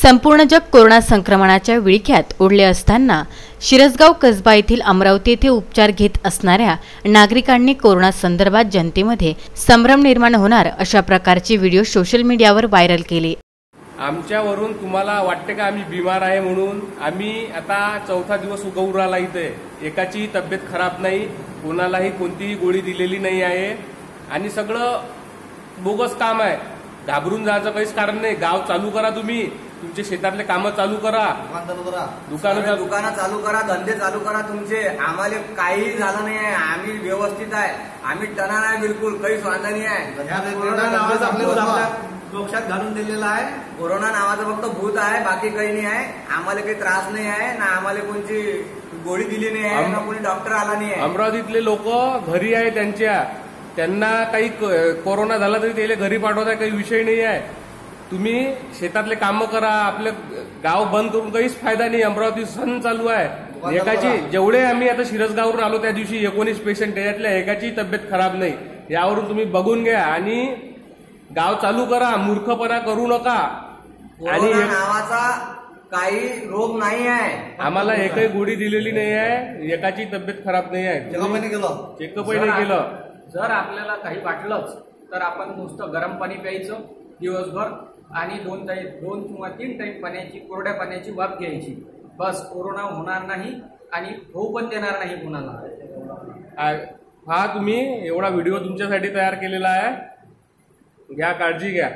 संपूर्ण जग कोरोना संक्रमणाच्या विळख्यात ओढले असताना शिरसगाव कसबा येथील अमरावती येथे उपचार घेत असणाऱ्या नागरिकांनी कोरोना संदर्भात जनतेमध्ये संभ्रम निर्माण होणार अशा प्रकारचे व्हिडिओ सोशल मीडियावर व्हायरल केले। आमच्यावरून तुम्हाला वाटते का आम्ही बिमार आहे म्हणून? आम्ही आता चौथा दिवस उगवून राहिला इथे, एकाची तब्येत खराब नाही, कोणालाही कोणतीही गोळी दिलेली नाही आहे आणि सगळं बोगस काम आहे। घाबरून जायचं काहीच कारण नाही। गाव चालू करा, तुम्ही तुमचे शेतातले कामं चालू करा, दुकानं चालू करा, धंदे चालू करा तुमचे। आम्हाला काही झालं नाही आहे, आम्ही व्यवस्थित आहे, आम्ही टना नाही, बिलकुल काहीच वांधा नाही आहे। डोक्यात घालून दिलेला आहे कोरोना नावाचं फक्त भूत आहे, बाकी काही नाही आहे। आम्हाला काही त्रास नाही आहे ना, आम्हाला कोणती गोळी दिली नाही आहे ना, कोणी डॉक्टर आला नाही आहे। अमरावतीतले लोक घरी आहे, त्यांना काही कोरोना झाला तरी त्याला घरी पाठवता काही विषय नाही आहे। तुम्ही शेतातले कामं करा, आपलं गाव बंद करून काहीच फायदा नाही। अमरावती सण चालू आहे, एकाची जेवढे आम्ही आता शिरसगावरून आलो त्या दिवशी 19 पेशंट, त्याच्यातल्या एकाची तब्येत खराब नाही। यावरून तुम्ही बघून घ्या आणि गाव चालू करा, मूर्खपणा करू नका। आणि नावाचा काही रोग नाही आहे, आम्हाला एकही गोळी दिलेली नाही आहे, एकाची तब्येत खराब नाही आहे, चेकअपही नाही केलं। जर आपल्याला काही वाटलंच तर आपण नुसतं गरम पाणी प्यायचं दिवसभर आणि 2 किंवा 3 टाईम पाण्याची, कोरड्या पाण्याची वाफ घ्यायची, बस। कोरोना होणार नाही आणि होऊ पण देणार नाही कुणाला। हा तुम्ही एवढा व्हिडिओ तुमच्यासाठी तयार केलेला आहे, घ्या, काळजी घ्या।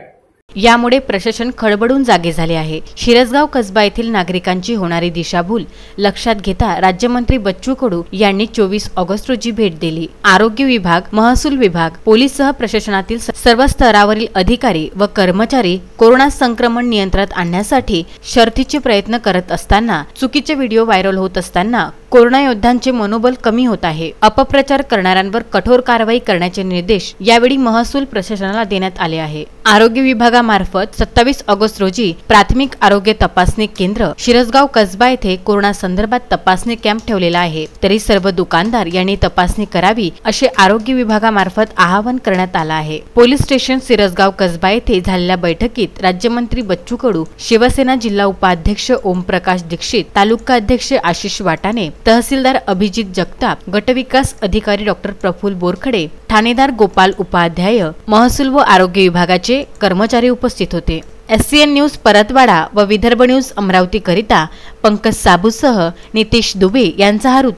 यामुळे प्रशासन खडबडून जागे झाले आहे। शिरसगाव कसबा येथील नागरिकांची होणारी दिशाभूल लक्षात घेता राज्यमंत्री बच्चू कडू यांनी 24 ऑगस्ट रोजी भेट दिली। आरोग्य विभाग, महसूल विभाग, पोलीससह प्रशासनातील सर्व स्तरावरील अधिकारी व कर्मचारी कोरोना संक्रमण नियंत्रणात आणण्यासाठी शर्थीचे प्रयत्न करत असताना चुकीचे व्हिडिओ व्हायरल होत असताना कोरोना योद्ध्यांचे मनोबल कमी होत आहे। अपप्रचार करणाऱ्यांवर कठोर कारवाई करण्याचे निर्देश यावेळी महसूल प्रशासनाला देण्यात आले आहे। आरोग्य विभागामार्फत 27 ऑगस्ट रोजी प्राथमिक आरोग्य तपासणी केंद्र शिरसगाव कसबा येथे कोरोना संदर्भात तपासणी कॅम्प ठेवलेला आहे, तरी सर्व दुकानदार यांनी तपासणी करावी असे आरोग्य विभागामार्फत आवाहन करण्यात आले आहे। पोलीस स्टेशन शिरसगाव कसबा येथे झालेल्या बैठकीत राज्यमंत्री बच्चू कडू, शिवसेना जिल्हा उपाध्यक्ष ओमप्रकाश दीक्षित, तालुका अध्यक्ष आशिष वाटाणे, तहसीलदार अभिजित जगताप, गटविकास अधिकारी डॉक्टर प्रफुल्ल बोरखडे, ठाणेदार गोपाल उपाध्याय, महसूल व आरोग्य विभागाचे कर्मचारी उपस्थित होते। SCN न्यूज परतवाडा व विदर्भ न्यूज अमरावती करिता पंकज साबूसह नितेश दुबे यांचा हा